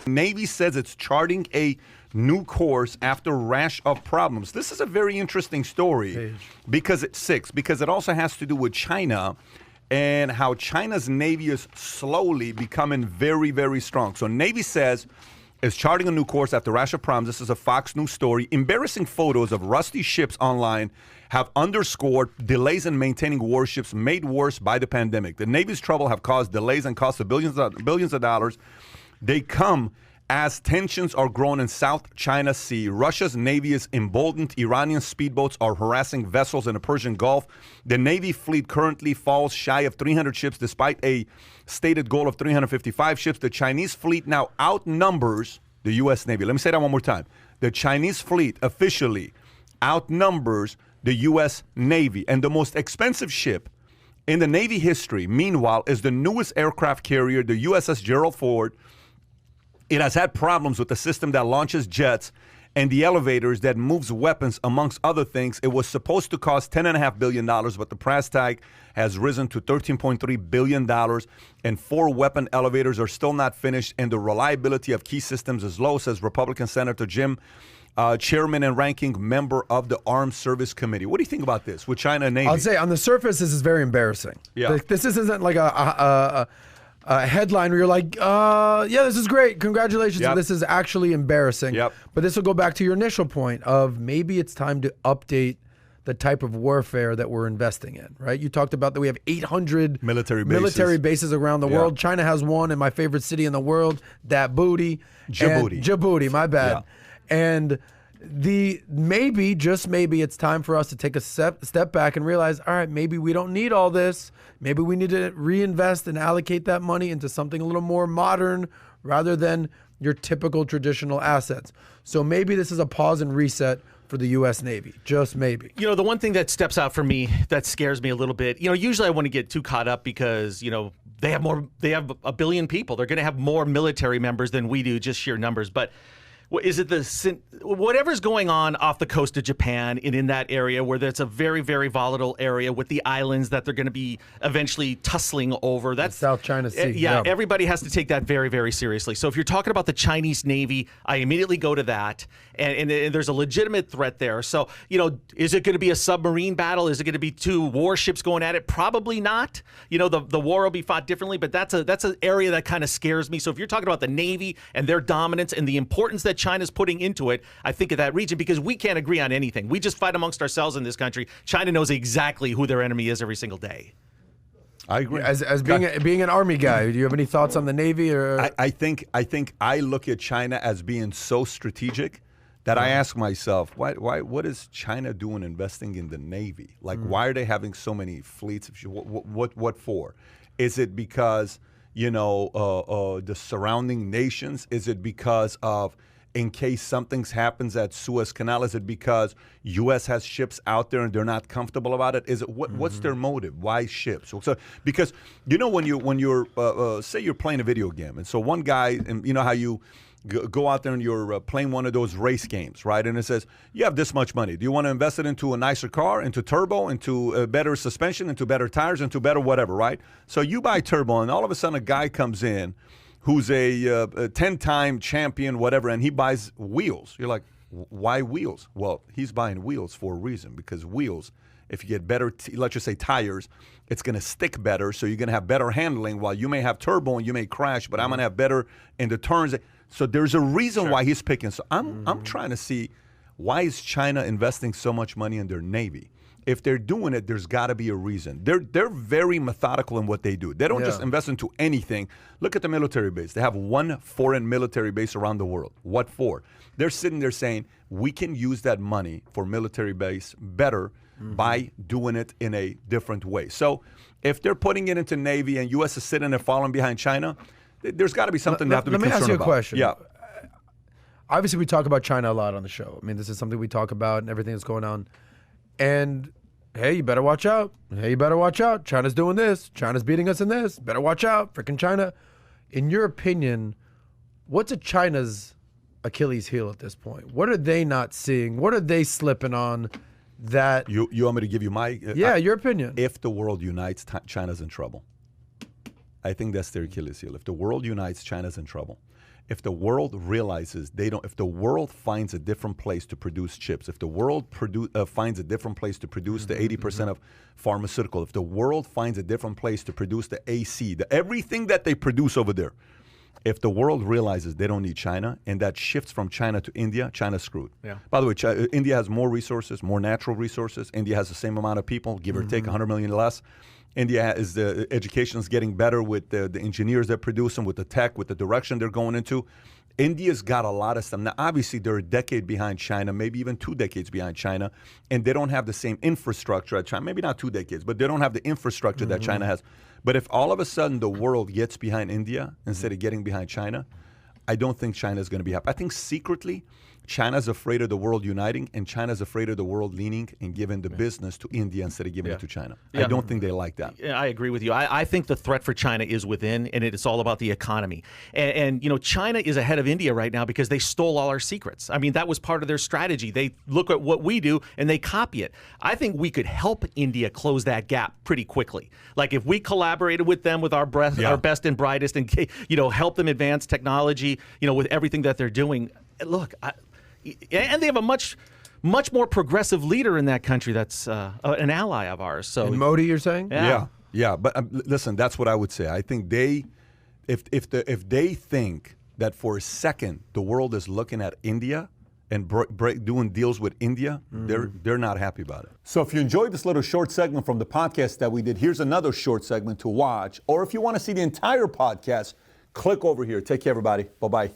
Navy says it's charting a new course after a rash of problems. This is a very interesting story because it also has to do with China and how China's Navy is slowly becoming very, very strong. So Navy says it's charting a new course after a rash of problems. This is a Fox News story. Embarrassing photos of rusty ships online have underscored delays in maintaining warships made worse by the pandemic. The Navy's trouble have caused delays and costs of billions of dollars. They come as tensions are growing in South China Sea. Russia's Navy is emboldened. Iranian speedboats are harassing vessels in the Persian Gulf. The Navy fleet currently falls shy of 300 ships despite a stated goal of 355 ships. The Chinese fleet now outnumbers the U.S. Navy. Let me say that one more time. The Chinese fleet officially outnumbers the U.S. Navy. And the most expensive ship in the Navy history, meanwhile, is the newest aircraft carrier, the USS Gerald Ford. It has had problems with the system that launches jets and the elevators that moves weapons, amongst other things. It was supposed to cost $10.5 billion, but the price tag has risen to $13.3 billion, and 4 weapon elevators are still not finished, and the reliability of key systems is low, says Republican Senator Jim, chairman and ranking member of the Armed Service Committee. What do you think about this with China and Navy? I'll say on the surface, this is very embarrassing. Yeah. This isn't like a headline where you're like, yeah, this is great. Congratulations. Yep. This is actually embarrassing. Yep. But this will go back to your initial point of maybe it's time to update the type of warfare that we're investing in, right? You talked about that we have 800 military bases around the world. China has one in my favorite city in the world, Djibouti, my bad. Yeah. And just maybe it's time for us to take a step back and realize, all right, maybe we don't need all this. Maybe we need to reinvest and allocate that money into something a little more modern rather than your typical traditional assets. So maybe this is a pause and reset for the U.S. Navy, just maybe. You know, the one thing that steps out for me that scares me a little bit, you know, usually I want to get too caught up because, you know, they have 1 billion people. They're going to have more military members than we do, just sheer numbers. But is it whatever's going on off the coast of Japan and in that area where that's a very, very volatile area with the islands that they're going to be eventually tussling over? That's South China Sea. Yeah, everybody has to take that very, very seriously. So if you're talking about the Chinese Navy, I immediately go to that. And there's a legitimate threat there. So, you know, is it going to be a submarine battle? Is it going to be 2 warships going at it? Probably not. You know, the war will be fought differently, but that's an area that kind of scares me. So if you're talking about the Navy and their dominance and the importance that China's putting into it, I think of that region because we can't agree on anything. We just fight amongst ourselves in this country. China knows exactly who their enemy is every single day. I agree. As being an Army guy, do you have any thoughts on the Navy? Or I think I look at China as being so strategic that I ask myself, what is China doing investing in the Navy? Like, why are they having so many fleets? What for? Is it because, you know, the surrounding nations? Is it because of, in case something happens at Suez Canal? Is it because U.S. has ships out there and they're not comfortable about it? Is it what's their motive? Why ships? So because, you know, when you're say you're playing a video game, and so one guy, and you know how you go out there and you're playing one of those race games, right? And it says, you have this much money. Do you want to invest it into a nicer car, into turbo, into a better suspension, into better tires, into better whatever, right? So you buy turbo, and all of a sudden a guy comes in who's a 10-time champion, whatever, and he buys wheels. You're like, why wheels? Well, he's buying wheels for a reason, because wheels, if you get better, let's just say tires, it's going to stick better, so you're going to have better handling, while you may have turbo and you may crash, but I'm going to have better in the turns. So there's a reason why he's picking. So I'm trying to see, why is China investing so much money in their Navy? If they're doing it, there's got to be a reason. They're very methodical in what they do. They don't just invest into anything. Look at the military base. They have 1 foreign military base around the world. What for? They're sitting there saying, we can use that money for military base better by doing it in a different way. So if they're putting it into Navy and U.S. is sitting there following behind China, there's got to be something they have to be concerned about. Let me ask you a question. Yeah. Obviously, we talk about China a lot on the show. I mean, this is something we talk about and everything that's going on. And, hey, you better watch out. Hey, you better watch out. China's doing this. China's beating us in this. Better watch out. Freaking China. In your opinion, what's China's Achilles heel at this point? What are they not seeing? What are they slipping on that? You want me to give you my... your opinion. If the world unites, China's in trouble. I think that's their Achilles heel. If the world unites, China's in trouble. If the world realizes if the world finds a different place to produce chips, if the world finds a different place to produce the 80% of pharmaceutical, if the world finds a different place to produce the AC, everything that they produce over there, if the world realizes they don't need China and that shifts from China to India, China's screwed. Yeah. By the way, India has more resources, more natural resources. India has the same amount of people, give or take 100 million less. India is the education is getting better with the engineers that produce them, with the tech, with the direction they're going into. India's got a lot of stuff. Now, obviously, they're a decade behind China, maybe even 2 decades behind China, and they don't have the same infrastructure as China. Maybe not 2 decades, but they don't have the infrastructure that China has. But if all of a sudden the world gets behind India instead of getting behind China, I don't think China's going to be happy. I think secretly, China's afraid of the world uniting, and China's afraid of the world leaning and giving the business to India instead of giving it to China. I don't think they like that. Yeah, I agree with you. I think the threat for China is within, and it's all about the economy. And China is ahead of India right now because they stole all our secrets. I mean, that was part of their strategy. They look at what we do and they copy it. I think we could help India close that gap pretty quickly. Like if we collaborated with them with our best and brightest, and help them advance technology, with everything that they're doing. Look, and they have a much more progressive leader in that country that's an ally of ours. So And Modi, you're saying? Yeah. But listen, that's what I would say. I think if they think that for a second the world is looking at India and doing deals with India, they're not happy about it. So if you enjoyed this little short segment from the podcast that we did, here's another short segment to watch. Or if you want to see the entire podcast, click over here. Take care, everybody. Bye-bye.